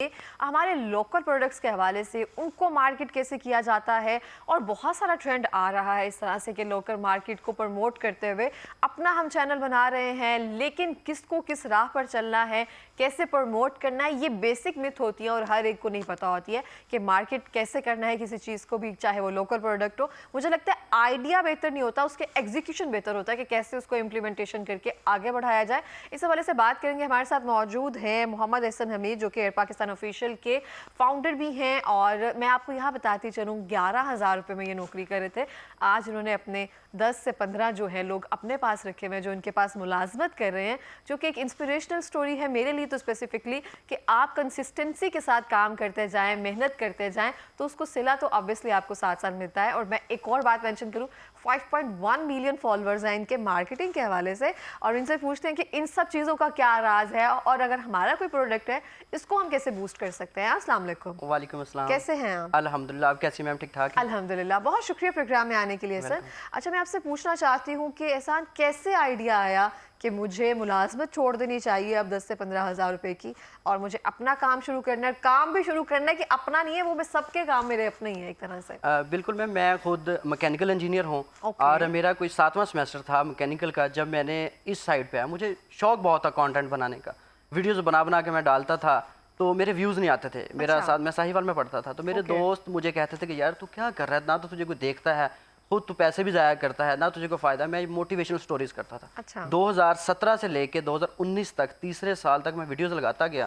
हमारे local products के हवाले से उनको मार्केट कैसे किया जाता है और बहुत सारा ट्रेंड आ रहा है इस तरह से कि लोकल मार्केट को प्रमोट करते हुए अपना हम चैनल बना रहे हैं, लेकिन किसको किस राह पर चलना है, कैसे प्रमोट करना है, ये बेसिक मिथ होती है और हर एक को नहीं पता होती है कि मार्केट कैसे करना है किसी चीज़ को भी, चाहे वो लोकल प्रोडक्ट हो। मुझे लगता है आइडिया बेहतर नहीं होता, उसके एग्जीक्यूशन बेहतर होता है कि कैसे उसको इम्प्लीमेंटेशन करके आगे बढ़ाया जाए। इस हवाले से बात करेंगे। हमारे साथ मौजूद हैं मोहम्मद एहसन हमीद, जो कि एयर पाकिस्तान ऑफिशियल के फाउंडर भी हैं, और मैं आपको यहाँ बताती चलूँ 11,000 रुपये में ये नौकरी कर रहे थे। आज उन्होंने अपने 10 से 15 जो है लोग अपने पास रखे हुए हैं जो उनके पास मुलाजमत कर रहे हैं, जो कि एक इंस्पिरेशनल स्टोरी है मेरे लिए तो स्पेसिफिकली कि आप कंसिस्टेंसी के साथ काम करते जाएं, मेहनत करते जाएं, तो उसको सिला तो ऑब्वियसली आपको साथ साथ मिलता है। और मैं एक और बात मेंशन करूं, 5.1 मिलियन फॉलोअर्स हैं इनके मार्केटिंग के हवाले से, और इनसे पूछते हैं कि इन सब चीज़ों का क्या राज है और अगर हमारा कोई प्रोडक्ट है इसको हम कैसे बूस्ट कर सकते हैं। अस्सलाम वालेकुम। वालेकुम अस्सलाम। कैसे हैं आप? अल्हम्दुलिल्लाह। आप कैसी मैम? ठीक ठाक है अल्हम्दुलिल्लाह। बहुत शुक्रिया प्रोग्राम में आने के लिए सर। अच्छा, मैं आपसे पूछना चाहती हूँ कि एहसान कैसे आइडिया आया कि मुझे मुलाजमत छोड़ देनी चाहिए अब 10 से 15,000 रुपए की, और मुझे अपना काम शुरू करना है, काम भी शुरू करना है कि अपना नहीं है वो, मैं सबके काम मेरे अपने ही है एक तरह से। बिल्कुल मैम, मैं खुद मैकेनिकल इंजीनियर हूँ और मेरा कोई 7वां सेमेस्टर था मैकेनिकल का जब मैंने इस साइड पे आया। मुझे शौक बहुत था कंटेंट बनाने का, वीडियोस बना बना के मैं डालता था तो मेरे व्यूज़ नहीं आते थे। मेरा साथ मैं साहिवाल में पढ़ता था तो मेरे दोस्त मुझे कहते थे कि यार तू क्या कर रहा है, ना तो तुझे कोई देखता है, खुद तू पैसे भी ज़ाया करता है, ना तुझे कोई फ़ायदा। मैं मोटिवेशनल स्टोरीज करता था। अच्छा। 2017 से लेके 2019 तक, तीसरे साल तक मैं वीडियोस लगाता गया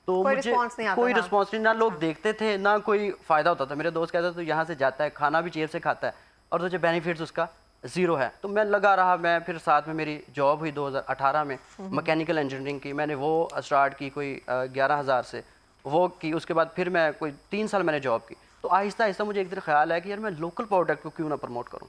तो कोई मुझे कोई रिस्पॉन्स नहीं, ना लोग देखते थे ना कोई फ़ायदा होता था। मेरे दोस्त कहते थे तू यहाँ से जाता है, खाना भी जेब से खाता है और तुझे बेनिफिट्स उसका ज़ीरो है। तो मैं लगा रहा। मैं फिर साथ में मेरी जॉब हुई 2018 में मैकेनिकल इंजीनियरिंग की। मैंने वो स्टार्ट की कोई 11,000 से वो की। उसके बाद फिर मैं कोई 3 साल मैंने जॉब की। तो आहिस्ता आहिस्ता मुझे एक दिन ख्याल आया कि यार मैं लोकल प्रोडक्ट को क्यों ना प्रमोट करूं।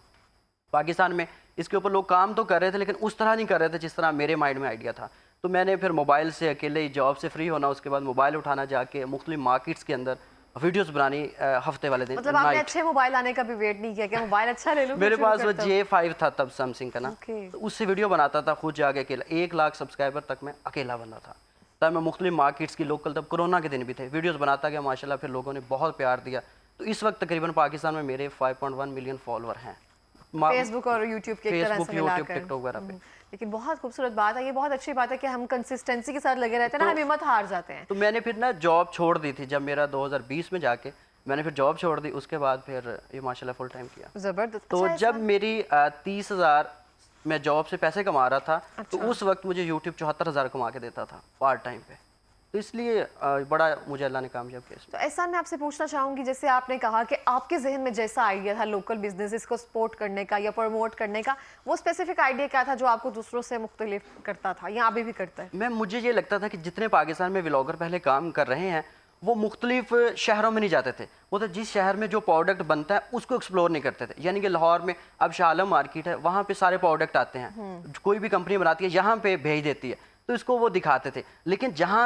पाकिस्तान में इसके ऊपर लोग काम तो कर रहे थे लेकिन उस तरह नहीं कर रहे थे जिस तरह मेरे माइंड में आइडिया था। तो मैंने फिर मोबाइल से अकेले ही जॉब से फ्री होना, उसके बाद मोबाइल उठाना, जाके मुख्तलिफ मार्केट्स के अंदर वीडियोस बनानी हफ्ते वाले दिन। मतलब आपने अच्छे मोबाइल आने का भी वेट नहीं किया कि मोबाइल अच्छा ले लूं? मेरे पास वो J5 था तब, सैमसंग का ना। तो उससे वीडियो बनाता था खुद जाके अकेला। 1 लाख सब्सक्राइबर तक मैं अकेला बंदा था। तब मैं मुख्तलिफ मार्केट्स की लोकल, तब कोरोना के दिन भी थे, वीडियोस बनाता गया माशाल्लाह। फिर लोगों ने बहुत प्यार दिया। तो इस वक्त तकरीबन पाकिस्तान में मेरे 5.1 मिलियन फॉलोअर हैं फेसबुक और यूट्यूब के तरह से मिलाकर। टिकटॉक वगैरह पे। लेकिन बहुत खूबसूरत बात है, ये बहुत अच्छी बात है कि हम कंसिस्टेंसी के साथ लगे रहते हैं ना, हम हिम्मत हार जाते हैं। तो मैंने फिर ना जॉब छोड़ दी थी जब मेरा 2020 में जाके मैंने फिर जॉब छोड़ दी। उसके बाद फिर ये माशाल्लाह फुल टाइम किया। जबरदस्त। तो जब मेरी 30,000 मैं जॉब से पैसे कमा रहा था तो उस वक्त मुझे यूट्यूब 74,000 कमा के देता था पार्ट टाइम पे। तो इसलिए बड़ा मुझे अल्लाह ने कामयाब किया। तो ऐसा मैं आपसे पूछना चाहूँगी, जैसे आपने कहा कि आपके जहन में जैसा आइडिया था लोकल बिजनेसेस को सपोर्ट करने का या प्रमोट करने का, वो स्पेसिफिक आइडिया क्या था जो आपको दूसरों से मुख्तलिफ करता था या अभी भी करता है? मैम मुझे ये लगता था कि जितने पाकिस्तान में व्लॉगर पहले काम कर रहे हैं वो मुख्तलिफ शहरों में नहीं जाते थे। वो तो जिस शहर में जो प्रोडक्ट बनता है उसको एक्सप्लोर नहीं करते थे। यानी कि लाहौर में अब शाह आलम मार्केट है, वहाँ पे सारे प्रोडक्ट आते हैं, कोई भी कंपनी बनाती है यहाँ पे भेज देती है तो इसको वो दिखाते थे। लेकिन जहाँ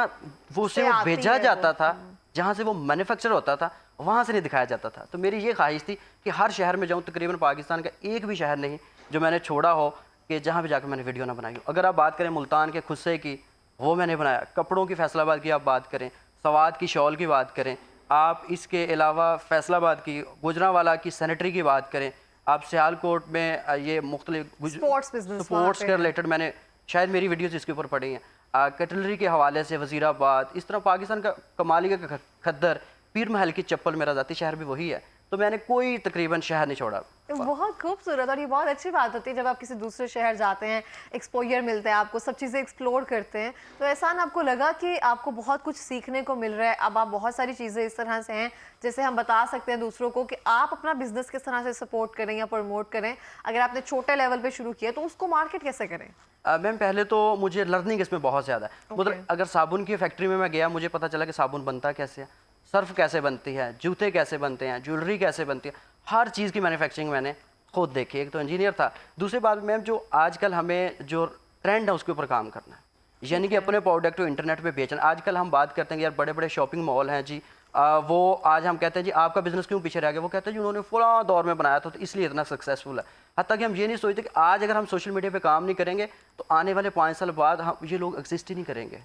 वो से वो भेजा जाता था, जहाँ से वो मैन्युफैक्चर होता था, वहाँ से नहीं दिखाया जाता था। तो मेरी ये ख्वाहिश थी कि हर शहर में जाऊँ, तकरीबन पाकिस्तान का एक भी शहर नहीं जो मैंने छोड़ा हो कि जहाँ भी जाकर मैंने वीडियो ना बनाई हो। अगर आप बात करें मुल्तान के खुस्से की, वो मैंने बनाया। कपड़ों की फैसलाबाद की आप बात करें, सवाद की शॉल की बात करें, आप इसके अलावा फैसलाबाद की, गुजरांवाला की सैनिटरी की बात करें, आप सियालकोट में ये मुख्तलिफ स्पोर्ट्स के रिलेटेड मैंने शायद मेरी वीडियोस इसके ऊपर पड़ी हैं। कटलरी के हवाले से वज़ीराबाद, इस तरह पाकिस्तान का कमाली का खद्दर, पीर महल की चप्पल मेरा ज़ाती शहर भी वही है। तो मैंने कोई तकरीबन शहर नहीं छोड़ा। बहुत खूबसूरत, और ये बहुत अच्छी बात होती है जब आप किसी दूसरे शहर जाते हैं, एक्सपोजर मिलता है आपको, सब चीज़ें एक्सप्लोर करते हैं। तो एहसान आपको लगा कि आपको बहुत कुछ सीखने को मिल रहा है, अब आप बहुत सारी चीज़ें इस तरह से हैं जैसे हम बता सकते हैं दूसरों को कि आप अपना बिजनेस किस तरह से सपोर्ट करें या प्रमोट करें। अगर आपने छोटे लेवल पे शुरू किया तो उसको मार्केट कैसे करें? मैम पहले तो मुझे लर्निंग इसमें बहुत ज़्यादा है। मतलब अगर साबुन की फैक्ट्री में मैं गया, मुझे पता चला कि साबुन बनता कैसे है, सर्फ कैसे बनती है, जूते कैसे बनते हैं, ज्वेलरी कैसे बनती है, हर चीज़ की मैन्युफैक्चरिंग मैंने खुद देखी। एक तो इंजीनियर था, दूसरी बात मैम जो आजकल हमें जो ट्रेंड है उसके ऊपर काम करना है, यानी कि अपने प्रोडक्ट को इंटरनेट पे बेचना। आजकल हम बात करते हैं कि यार बड़े बड़े शॉपिंग मॉल हैं जी, वो आज हम कहते हैं जी आपका बिजनेस क्यों पीछे रह गया, वो कहते हैं जी उन्होंने फलां दौर में बनाया था तो इसलिए इतना सक्सेसफुल है। हत्ता कि हम ये नहीं सोचते कि आज अगर हम सोशल मीडिया पे काम नहीं करेंगे तो आने वाले 5 साल बाद हम ये लोग एग्जिस्ट ही नहीं करेंगे।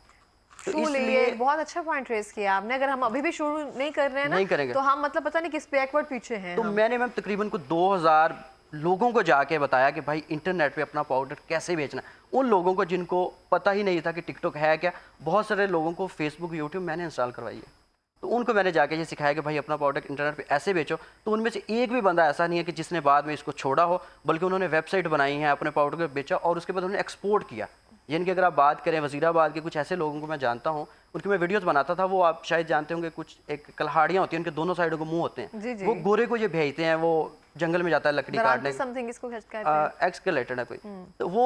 तो Truly, ये एक बहुत अच्छा पॉइंट रेस किया आपने। अगर हम अभी भी शुरू नहीं कर रहे हैं नहीं ना करेंगे तो हम मतलब पता नहीं किस पे एक्वर्ड पीछे हैं तो हम। मैंने मैम तकरीबन को 2000 लोगों को जाके बताया कि भाई इंटरनेट पे अपना पाउडर कैसे बेचना है। उन लोगों को जिनको पता ही नहीं था कि टिकटॉक है क्या, बहुत सारे लोगों को फेसबुक यूट्यूब मैंने इंस्टॉल करवाई है, तो उनको मैंने जाके ये सिखाया कि भाई अपना प्रोडक्ट इंटरनेट पे ऐसे बेचो। तो उनमें से एक भी बंदा ऐसा नहीं है कि जिसने बाद में इसको छोड़ा हो, बल्कि उन्होंने वेबसाइट बनाई है, अपने प्रोडक्ट को बेचा और उसके बाद उन्होंने एक्सपोर्ट किया। यानी कि अगर आप बात करें वजीराबाद के कुछ ऐसे लोगों को मैं जानता हूँ, उनकी मैं वीडियोस बनाता था, वो आप शायद जानते होंगे, कुछ एक कल्हाड़ियाँ होती हैं, उनके दोनों साइडों को मुंह होते हैं, वो गोरे को ये भेजते हैं, वो जंगल में जाता है लकड़ी काटने, समथिंग इसको कहते हैं, एक्सकेलेटेड है कोई, तो वो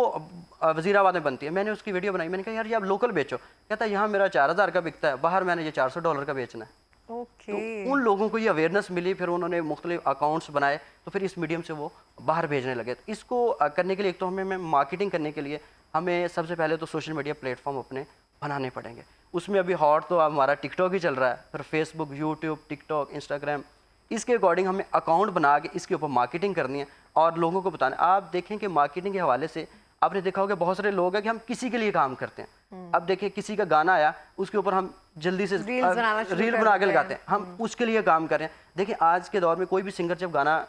वजीराबाद में बनती है। मैंने उसकी वीडियो बनाई, मैंने कहा यार ये आप लोकल बेचो, कहता है यहाँ मेरा 4000 का बिकता है, बाहर मैंने ये $400 का बेचना है। ओके तो उन लोगों को ये अवेयरनेस मिली, फिर उन्होंने मुख्तलिफ अकाउंट्स बनाए, तो फिर इस मीडियम से वो बाहर भेजने लगे। तो इसको करने के लिए एक तो हमें मार्केटिंग करने के लिए हमें सबसे पहले तो सोशल मीडिया प्लेटफॉर्म अपने बनाने पड़ेंगे। उसमें अभी हॉट तो हमारा टिकटॉक ही चल रहा है, फिर फेसबुक, यूट्यूब, टिकटॉक, इंस्टाग्राम, इसके अकॉर्डिंग हमें अकाउंट बना के इसके ऊपर मार्केटिंग करनी है और लोगों को बताना। आप देखें कि मार्केटिंग के हवाले से आपने देखा होगा बहुत सारे लोग हैं कि हम किसी के लिए काम करते हैं। अब देखिए किसी का गाना आया, उसके ऊपर हम जल्दी से रील बना के लगाते हैं, हम उसके लिए काम कर रहे हैं। देखिए आज के दौर में कोई भी सिंगर जब गाना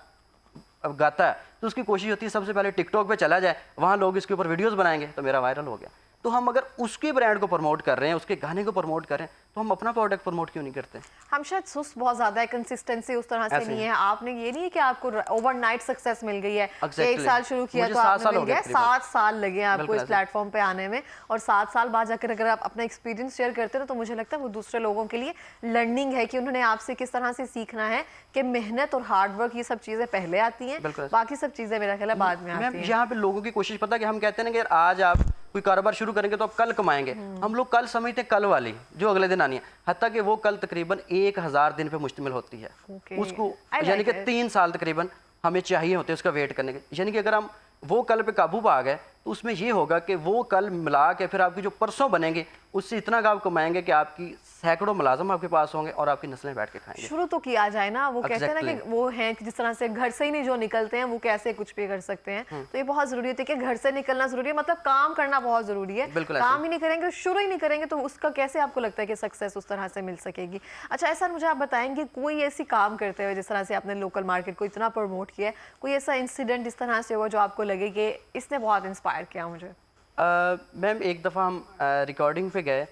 अब गाता है तो उसकी कोशिश होती है सबसे पहले टिकटॉक पे चला जाए, वहाँ लोग इसके ऊपर वीडियोस बनाएंगे तो मेरा वायरल हो गया। तो हम अगर उसके ब्रांड को प्रमोट कर रहे हैं, उसके गाने को प्रमोट कर रहे हैं, तो हम अपना प्रोडक्ट प्रमोट क्यों नहीं करते? हम शायद सुस्त बहुत ज्यादा है, कंसिस्टेंसी उस तरह से नहीं है। आपने ये नहीं है कि आपको ओवरनाइट सक्सेस मिल गई है, एक साल शुरू किया तो आपने मिल गया, 7 साल लगे आपको इस प्लेटफॉर्म पे आने में, और 7 साल बाद जाकर अगर आप अपना एक्सपीरियंस शेयर करते हो तो मुझे लगता है वो दूसरे लोगों के लिए लर्निंग है कि उन्होंने आपसे किस तरह से सीखना है कि मेहनत और हार्डवर्क ये सब चीजें पहले आती हैं, बाकी सब चीजें मेरा ख्याल है बाद में आती हैं। यहाँ पे लोगों की कोशिश पता है कि हम कहते हैं ना कि आज आप कोई कारोबार शुरू करेंगे तो आप कल कमाएंगे, हम लोग कल समझते हैं कल वाली जो अगले दिन आनी है, हत्ता कि वो कल तकरीबन 1000 दिन पे मुश्तमिल होती है। उसको यानी कि 3 साल तकरीबन हमें चाहिए होते हैं उसका वेट करने के। यानी कि अगर हम वो कल पे काबू पा गए तो उसमें ये होगा कि वो कल मिला के फिर आपकी जो परसों बनेंगे उससे इतना आप कमाएंगे कि आपकी सैकड़ों मुलाजम आपके पास होंगे और आपकी नस्लें बैठ के खाएंगे। शुरू तो किया जाए ना, वो कहते हैं ना कि वो हैं कि जिस तरह से घर से ही नहीं जो निकलते हैं वो कैसे कुछ भी कर सकते हैं। तो ये बहुत जरूरी होती है कि घर से निकलना जरूरी है, मतलब काम करना बहुत जरूरी है। काम ही नहीं करेंगे, शुरू ही नहीं करेंगे तो उसका कैसे आपको लगता है कि सक्सेस उस तरह से मिल सकेगी? अच्छा ऐसा मुझे आप बताएंगे कोई ऐसी काम करते हुए जिस तरह से आपने लोकल मार्केट को इतना प्रमोट किया है, कोई ऐसा इंसिडेंट इस तरह से हुआ जो आपको लगे कि इसने बहुत इंस्पायर किया मुझे? मैम एक दफ़ा हम रिकॉर्डिंग पे गए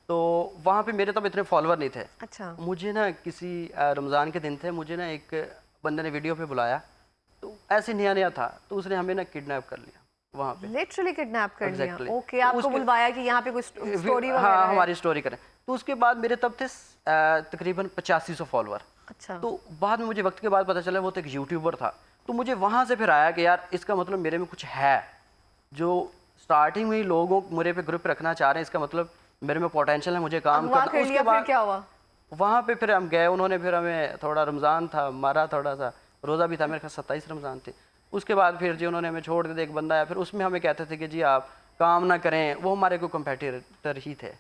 तो वहाँ पे मेरे तब इतने फॉलोअर नहीं थे। अच्छा। मुझे ना किसी रमज़ान के दिन थे, मुझे ना एक बंदे ने वीडियो पे बुलाया, तो ऐसे नया नया था, तो उसने हमें ना किडनैप कर लिया वहाँ पे, लिटरली किडनैप कर लिया। ओके, तो आपको बुलवाया कि यहाँ पे कुछ स्टोरी वगैरह हाँ हमारी स्टोरी करें। तो उसके बाद मेरे तब थे तकरीबन 8500 फॉलोअर। अच्छा। तो बाद में मुझे वक्त के बाद पता चला वो तो एक यूट्यूबर था। तो मुझे वहाँ से फिर आया कि यार इसका मतलब मेरे में कुछ है, जो स्टार्टिंग में ही लोगों मेरे पे ग्रुप रखना चाह रहे हैं, इसका मतलब मेरे में पोटेंशियल है, मुझे काम करना। उसके बाद क्या हुआ? वहाँ पे फिर हम गए, उन्होंने फिर हमें थोड़ा रमज़ान था, मारा थोड़ा सा, रोज़ा भी था, मेरे ख्याल 27 रमज़ान थे। उसके बाद फिर जी उन्होंने हमें छोड़ के एक बंदा आया, फिर उसमें हमें कहते थे कि जी आप काम ना करें, वो हमारे को कंपेटिटर ही थे।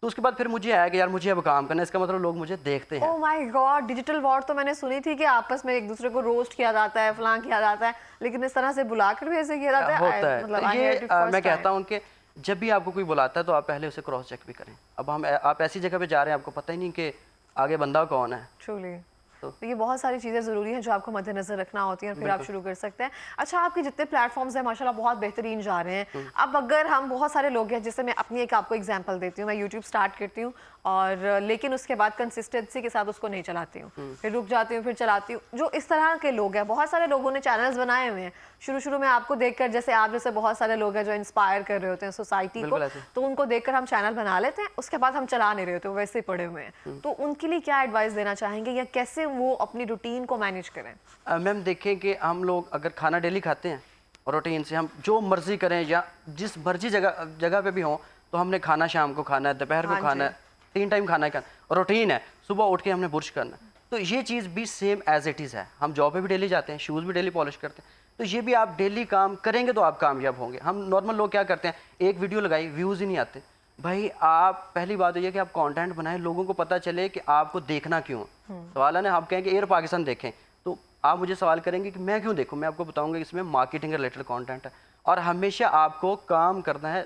तो उसके बाद फिर मुझे आया कि यार मुझे अब काम करना है, इसका मतलब लोग मुझे देखते हैं। Oh my God, digital war तो मैंने सुनी थी कि आपस में एक दूसरे को रोस्ट किया जाता है, फलां किया जाता है, लेकिन इस तरह से बुलाकर भी ऐसे किया जाता है? होता है। मतलब ये मैं कहता हूँ कि जब भी आपको कोई बुलाता है तो आप पहले उसे क्रॉस चेक भी करें। अब आप ऐसी जगह पे जा रहे हैं, आपको पता ही नहीं कि आगे बंदा कौन है। ट्रूली। तो ये बहुत सारी चीज़ें ज़रूरी हैं जो आपको मद्देनजर रखना होती हैं और फिर आप शुरू कर सकते हैं। अच्छा, आपके जितने प्लेटफॉर्म्स हैं माशाल्लाह बहुत बेहतरीन जा रहे हैं। अब अगर हम बहुत सारे लोग हैं, जैसे मैं अपनी एक आपको एग्जांपल देती हूँ, मैं यूट्यूब स्टार्ट करती हूँ और लेकिन उसके बाद कंसिस्टेंसी के साथ उसको नहीं चलाती हूँ, फिर रुक जाती हूँ, फिर चलाती हूँ। जो इस तरह के लोग हैं, बहुत सारे लोगों ने चैनल्स बनाए हुए हैं, शुरू में आपको देखकर, जैसे आप जैसे बहुत सारे लोग हैं जो इंस्पायर कर रहे होते हैं सोसाइटी को, तो उनको देखकर हम चैनल बना लेते हैं, उसके बाद हम चला नहीं रहे होते, वैसे ही पड़े हुए हैं। तो उनके लिए क्या एडवाइस देना चाहेंगे या कैसे वो अपनी रूटीन को मैनेज करें? मैम देखें कि हम लोग अगर खाना डेली खाते हैं और रूटीन से हम जो मर्जी करें या जिस मर्जी जगह पे भी हों, तो हमने खाना शाम को खाना है, दोपहर को खाना है, 3 टाइम खाना है, और रूटीन है, सुबह उठ के हमने बुर्श करना है। तो ये चीज़ भी सेम एज इट इज़ है। हम जॉब पे भी डेली जाते हैं, शूज़ भी डेली पॉलिश करते हैं, तो ये भी आप डेली काम करेंगे तो आप कामयाब होंगे। हम नॉर्मल लोग क्या करते हैं, एक वीडियो लगाई, व्यूज़ ही नहीं आते। भाई आप पहली बात ये कि आप कंटेंट बनाएं, लोगों को पता चले कि आपको देखना क्यों। सवाल है ना, आप कहें कि एयर पाकिस्तान देखें, तो आप मुझे सवाल करेंगे कि मैं क्यों देखूं, मैं आपको बताऊंगा इसमें मार्केटिंग रिलेटेड कंटेंट है और हमेशा आपको काम करना है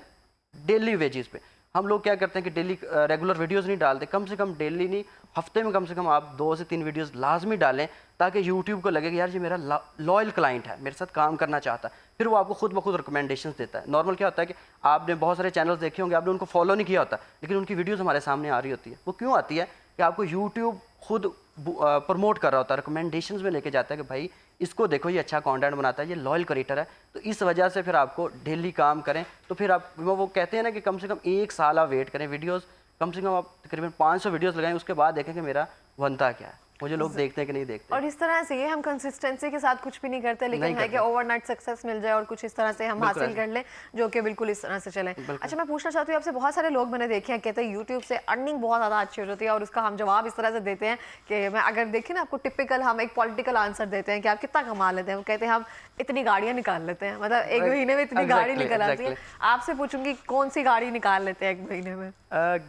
डेली वेजेस पे। हम लोग क्या करते हैं कि डेली रेगुलर वीडियोस नहीं डालते, कम से कम डेली नहीं, हफ्ते में कम से कम आप 2 से 3 वीडियोस लाजमी डालें, ताकि यूट्यूब को लगे कि यार ये मेरा लॉयल क्लाइंट है, मेरे साथ काम करना चाहता है। फिर वो आपको खुद ब खुद रिकमेंडेशंस देता है। नॉर्मल क्या होता है कि आपने बहुत सारे चैनल्स देखे होंगे, आपने उनको फॉलो नहीं किया होता, लेकिन उनकी वीडियोज़ हमारे सामने आ रही होती है। वो क्यों आती है कि आपको यूट्यूब खुद प्रमोट कर रहा होता है, रिकमेंडेशंस में लेके जाता है कि भाई इसको देखो, ये अच्छा कंटेंट बनाता है, ये लॉयल क्रिएटर है। तो इस वजह से फिर आपको डेली काम करें, तो फिर आप वो कहते हैं ना कि कम से कम 1 साल आप वेट करें, वीडियोस कम से कम आप तकरीबन 500 वीडियोस लगाएं, उसके बाद देखें कि मेरा बनता क्या है, मुझे लोग देखते हैं कि नहीं देखते। और इस तरह से ये हम कंसिस्टेंसी के साथ कुछ भी नहीं करते, लेकिन है कि ओवरनाइट सक्सेस मिल जाए और कुछ इस तरह से हम हासिल कर लें जो कि बिल्कुल इस तरह से चले। अच्छा, मैं पूछना चाहती हूँ आपसे, बहुत सारे लोग मैंने देखे हैं कहते हैं यूट्यूब से अर्निंग बहुत ज़्यादा अच्छी हो जाती है, और उसका हम जवाब इस तरह से देते हैं कि मैं अगर देखें ना आपको टिपिकल हम एक पॉलिटिकल आंसर देते हैं कि आप कितना कमा लेते हैं, वो कहते हैं हम इतनी गाड़ियाँ निकाल लेते हैं, मतलब एक महीने में इतनी गाड़ी निकल आती है। आपसे पूछूंगी कौन सी गाड़ी निकाल लेते हैं एक महीने में?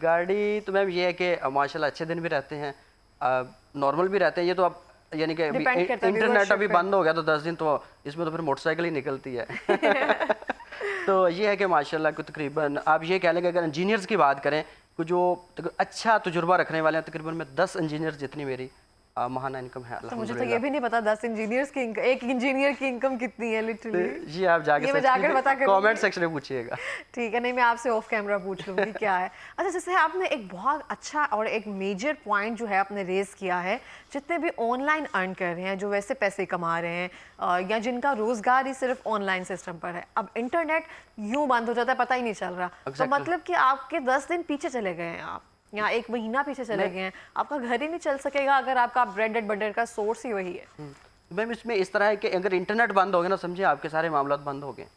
गाड़ी तो मैम ये है कि माशाल्लाह अच्छे दिन भी रहते हैं, नॉर्मल भी रहते हैं। ये तो आप यानी कि इंटरनेट अभी बंद हो गया तो 10 दिन तो इसमें तो फिर मोटरसाइकिल ही निकलती है। तो ये है कि माशाल्लाह को तकरीबन आप ये कह लेंगे, अगर इंजीनियर्स की बात करें, जो अच्छा तजुर्बा रखने वाले हैं, तकरीबन में 10 इंजीनियर्स जितनी मेरी महाना इनकम है। तो मुझे तो ये भी नहीं पता 10 इंजीनियर्स की एक इंजीनियर की इनकम कितनी है लिटरली। जी आप जाकर पता करूंगी, कमेंट सेक्शन में पूछिएगा। ठीक है, नहीं मैं आपसे ऑफ कैमरा पूछ लूंगी क्या है। अच्छा, जैसे आपने एक बहुत अच्छा और एक मेजर पॉइंट जो है आपने रेज किया है, जितने भी ऑनलाइन अर्न कर रहे हैं, जो वैसे पैसे कमा रहे हैं या जिनका रोजगार ही सिर्फ ऑनलाइन सिस्टम पर है, अब इंटरनेट यूं बंद हो जाता है पता ही नहीं चल रहा, तो मतलब कि आपके 10 दिन पीछे चले गए हैं, आप यहाँ 1 महीना पीछे चले गए हैं, आपका घर ही नहीं चल सकेगा अगर आपका ब्रेड एंड बटर का सोर्स ही वही है। मैम इसमें इस तरह है कि अगर इंटरनेट बंद हो गया ना, समझिए आपके सारे मामला बंद हो गए।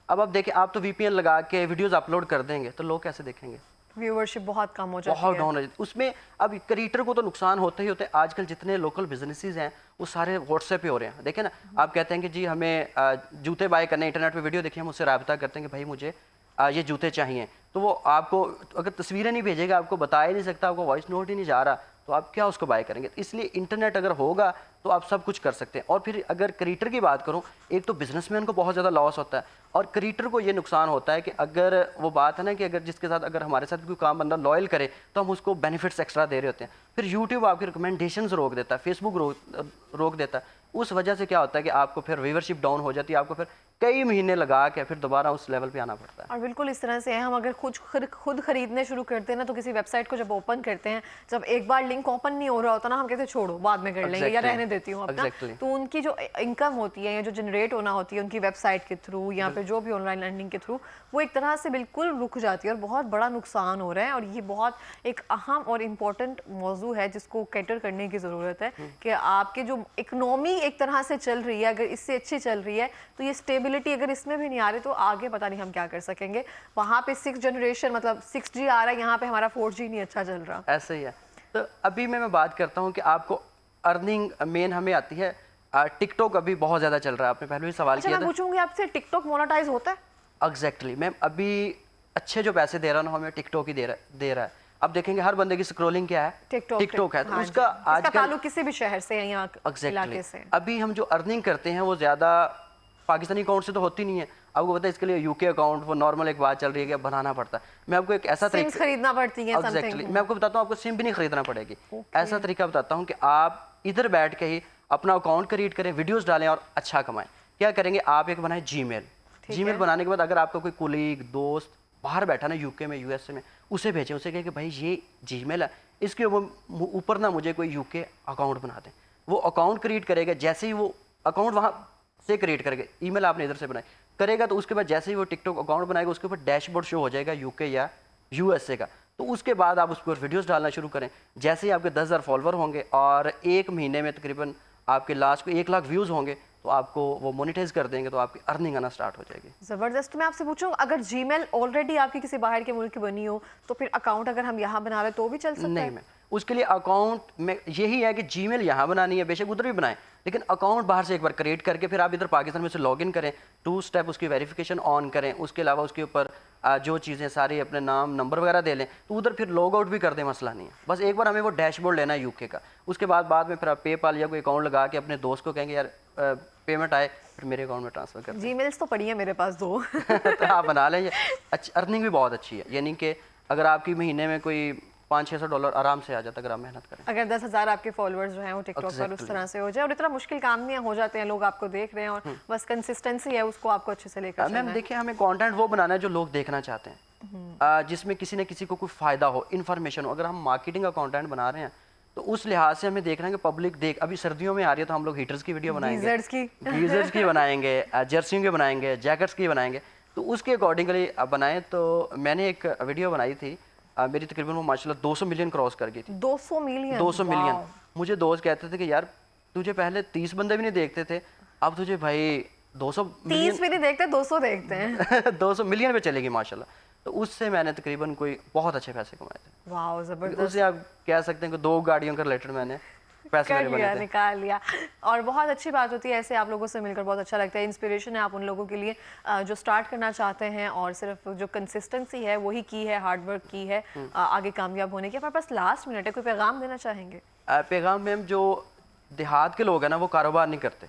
अब आप देखिए, आप तो वीपीएन लगा के वीडियोस अपलोड कर देंगे तो लोग कैसे देखेंगे? व्यूअरशिप बहुत कम हो जाती है, बहुत डाउन हो जाती है उसमें। अब क्रिएटर को तो नुकसान होते ही होते हैं। आजकल जितने लोकल बिजनेसेस हैं वो सारे व्हाट्सएप पे हो रहे हैं। देखें ना, आप कहते हैं कि जी हमें जूते बाय करने, इंटरनेट पे वीडियो देखिए, हम उससे रब्ता करते हैं कि भाई मुझे ये जूते चाहिए, तो वो आपको अगर तस्वीरें नहीं भेजेगा, आपको बता ही नहीं सकता, आपको वॉइस नोट ही नहीं जा रहा, तो आप क्या उसको बाय करेंगे? इसलिए इंटरनेट अगर होगा तो आप सब कुछ कर सकते हैं। और फिर अगर क्रिएटर की बात करूं, एक तो बिजनेसमैन को बहुत ज़्यादा लॉस होता है, और क्रिएटर को ये नुकसान होता है कि अगर वो बात है ना कि अगर जिसके साथ अगर हमारे साथ कोई काम बंदा लॉयल करे तो हम उसको बेनिफिट्स एक्स्ट्रा दे रहे होते हैं। फिर यूट्यूब आपकी रिकमेंडेशंस रोक देता है, फेसबुक रोक देता है। उस वजह से क्या होता है कि आपको फिर व्यूअरशिप डाउन हो जाती है, आपको फिर कई महीने लगा के फिर दोबारा उस लेवल पे आना पड़ता है। और बिल्कुल इस तरह से है, हम अगर खुद खरीदने शुरू करते हैं ना, तो किसी वेबसाइट को जब ओपन करते हैं, जब एक बार लिंक ओपन नहीं हो रहा होता ना, हम कहते हैं छोड़ो बाद में कर लेंगे या रहने देती हूँ अपना। तो उनकी जो इनकम होती है या जो जनरेट होना होती है उनकी वेबसाइट के थ्रू या फिर जो भी ऑनलाइन लर्निंग के थ्रू, वो एक तरह से बिल्कुल रुक जाती है और बहुत बड़ा नुकसान हो रहा है। और ये बहुत एक अहम और इम्पोर्टेंट मौजू है जिसको कैटर करने की ज़रूरत है कि आपके जो इकनॉमी एक तरह से चल रही है, अगर इससे अच्छी चल रही है तो ये स्टेबिलिटी अगर इसमें भी नहीं आ रही तो आगे पता नहीं हम क्या कर सकेंगे। वहाँ पे 6th जनरेशन मतलब 6G आ रहा है, यहाँ पे हमारा 4G नहीं अच्छा चल रहा। ऐसे ही है। तो अभी मैं बात करता हूँ कि आपको अर्निंग मेन हमें आती है, टिकटॉक अभी बहुत ज़्यादा चल रहा है। आपने पहले भी सवाल किया था। मैं पूछूंगी आपसे, टिकटॉक मोनेटाइज होता है? एग्जैक्टली मैम, अभी अच्छे जो पैसे दे रहा है ना हमें टिकटॉक ही दे रहा है। अब देखेंगे हर बंदे की स्क्रोलिंग क्या है, टिकटॉक है। तो हाँ, उसका आज ताल्लुक किसी भी शहर से या इलाके से। अभी हम जो अर्निंग करते हैं वो ज़्यादा पाकिस्तानी अकाउंट से तो होती नहीं है। आपको पता है इसके लिए यूके अकाउंट वो नॉर्मल एक बात चल रही है कि बनाना पड़ता है। मैं आपको एक ऐसा तरीका खरीदना पड़ती है। एग्जैक्टली मैं आपको बताता हूँ, आपको सिम भी नहीं खरीदना पड़ेगी। ऐसा तरीका बताता हूँ कि आप इधर बैठ के ही अपना अकाउंट क्रिएट करें, वीडियोस डालें और अच्छा कमाएं। क्या करेंगे, आप एक बनाएं जीमेल बनाने के बाद अगर आपका कोई कोलीग दोस्त बाहर बैठा ना, यूके में यूएसए में, उसे भेजें, उसे कहें कि भाई ये जीमेल है, इसके ऊपर ना मुझे कोई यूके अकाउंट बना दें। वो अकाउंट क्रिएट करेगा, जैसे ही वो अकाउंट वहाँ से क्रिएट करेगा, ईमेल आपने इधर से बनाई करेगा, तो उसके बाद जैसे ही वो टिकटॉक अकाउंट बनाएगा उसके ऊपर डैशबोर्ड शो हो जाएगा यूके या यूएसए का। तो उसके बाद आप उस पर वीडियोस डालना शुरू करें। जैसे ही आपके 10,000 फॉलोवर होंगे और 1 महीने में तकरीबन आपके लास्ट को 1 लाख व्यूज़ होंगे तो आपको वो मोनेटाइज कर देंगे, तो आपकी अर्निंग आना स्टार्ट हो जाएगी। ज़बरदस्त। तो मैं आपसे पूछूं, अगर जीमेल ऑलरेडी आपकी किसी बाहर के मुल्क की बनी हो तो फिर अकाउंट अगर हम यहाँ बना रहे तो भी चल सकता है? नहीं मैम, उसके लिए अकाउंट में यही है कि जीमेल यहाँ बनानी है, बेशक उधर भी बनाएं, लेकिन अकाउंट बाहर से एक बार क्रिएट करके फिर आप इधर पाकिस्तान में से लॉगिन करें, 2 स्टेप उसकी वेरिफिकेशन ऑन करें, उसके अलावा उसके ऊपर जो चीज़ें सारी अपने नाम नंबर वगैरह दे लें, तो उधर फिर लॉग आउट भी कर दें, मसला नहीं है। बस एक बार हमें वो डैशबोर्ड लेना है यूके का। उसके बाद में फिर आप पेपाल या कोई अकाउंट लगा के अपने दोस्त को कहेंगे यार पेमेंट आए, फिर मेरे अकाउंट में ट्रांसफर कर। जीमेल्स तो पड़ी है मेरे पास 2 तो आप बना लें। अच्छी अर्निंग भी बहुत अच्छी है, यानी कि अगर आपकी महीने में कोई $500-600 आराम से आ जाता अगर आप मेहनत करें। अगर 10,000 आपके फॉलोअर्स जो हैं वो टिकटॉक पर उस तरह से हो जाए, और इतना मुश्किल काम नहीं है, हो जाते हैं, लोग आपको देख रहे हैं और बस कंसिस्टेंसी है, उसको आपको अच्छे से लेकर चलना मैम है। देखिए, हमें कंटेंट वो बनाना है जो लोग देखना चाहते हैं, जिसमें किसी न किसी को कोई फ़ायदा हो, इन्फॉर्मेशन हो। अगर हम मार्केटिंग का कंटेंट बना रहे हैं तो उस लिहाज से हमें देखना है कि पब्लिक देख, अभी सर्दियों में आ रही है तो हम लोग हीटर्स की वीडियो बनाएंगे, गीजर्स की बनाएंगे, जर्सियों की बनाएंगे, जैकेट्स की बनाएंगे, तो उसके अकॉर्डिंगली बनाएं। तो मैंने एक वीडियो बनाई थी, मेरी तकरीबन वो माशाल्लाह 200 मिलियन क्रॉस कर गई थी। 200 मिलियन 200 मिलियन। मुझे दोस्त कहते थे कि यार तुझे पहले 30 बंदे भी नहीं देखते थे, अब तुझे भाई 200 30 भी नहीं देखते, 200 देखते हैं। 200 मिलियन पे चलेगी माशाल्लाह। तो उससे मैंने तकरीबन कोई बहुत अच्छे पैसे कमाए थे। वाह, जबरदस्त। उससे आप कह सकते हैं कि 2 गाड़ियों के रिलेटेड मैंने पैसे कर मेरे बने लिया, थे। निकाल लिया। और बहुत अच्छी बात होती है, ऐसे आप लोगों से मिलकर बहुत अच्छा लगता है। इंस्पिरेशन है आप उन लोगों के लिए जो स्टार्ट करना चाहते हैं और सिर्फ जो कंसिस्टेंसी है वही की है, हार्ड वर्क की है आगे कामयाब होने की। हमारे पास लास्ट मिनट है, कोई पैगाम देना चाहेंगे? पैगाम मैम, जो देहात के लोग हैं ना वो कारोबार नहीं करते।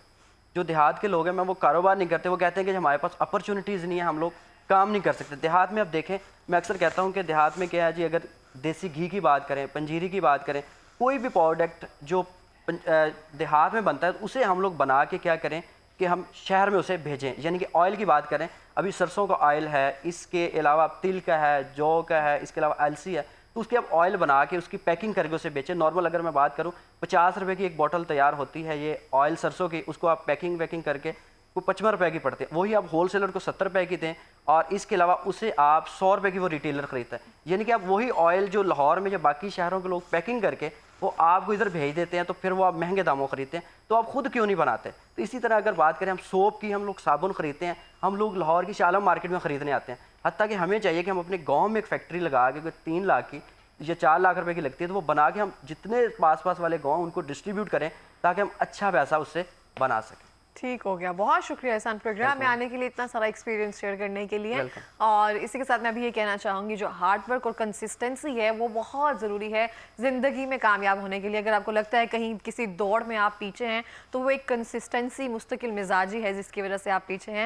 जो देहात के लोग हैं मैम वो कारोबार नहीं करते, वो कहते हैं कि हमारे पास अपॉर्चुनिटीज़ नहीं है, हम लोग काम नहीं कर सकते। देहात में अब देखें, मैं अक्सर कहता हूँ कि देहात में क्या है जी, अगर देसी घी की बात करें, पंजीरी की बात करें, कोई भी प्रोडक्ट जो देहात में बनता है उसे हम लोग बना के क्या करें कि हम शहर में उसे भेजें। यानी कि ऑयल की बात करें, अभी सरसों का ऑयल है, इसके अलावा तिल का है, जौ का है, इसके अलावा अलसी है, तो उसके आप ऑयल बना के उसकी पैकिंग करके उसे बेचें। नॉर्मल अगर मैं बात करूं 50 रुपये की एक बोतल तैयार होती है ये ऑयल सरसों की, उसको आप पैकिंग वैकिंग करके वो 55 रुपये की पड़ती है, वही आप होलसेलर को 70 रुपये की दें, और इसके अलावा उसे आप 100 रुपये की वो रिटेलर खरीदता है। यानी कि आप वही ऑयल जो लाहौर में या बाकी शहरों के लोग पैकिंग करके वो आपको इधर भेज देते हैं, तो फिर वो आप महंगे दामों खरीदते हैं, तो आप खुद क्यों नहीं बनाते? तो इसी तरह अगर बात करें, हम सोप की, हम लोग साबुन खरीदते हैं, हम लोग लाहौर की शालम मार्केट में ख़रीदने आते हैं। हत्ता कि हमें चाहिए कि हम अपने गाँव में एक फैक्ट्री लगा के, कोई 3 लाख की या 4 लाख रुपए की लगती है, तो वो बना के हम जितने पास वाले गाँव उनको डिस्ट्रीब्यूट करें ताकि हम अच्छा पैसा उससे बना सकें। ठीक हो गया, बहुत शुक्रिया एहसान प्रोग्राम में आने के लिए, इतना सारा एक्सपीरियंस शेयर करने के लिए। Welcome. और इसी के साथ मैं भी ये कहना चाहूँगी, जो हार्ड वर्क और कंसिस्टेंसी है वो बहुत ज़रूरी है ज़िंदगी में कामयाब होने के लिए। अगर आपको लगता है कहीं किसी दौड़ में आप पीछे हैं, तो वो एक कंसिस्टेंसी, मुस्तकिल मिजाजी है जिसकी वजह से आप पीछे हैं।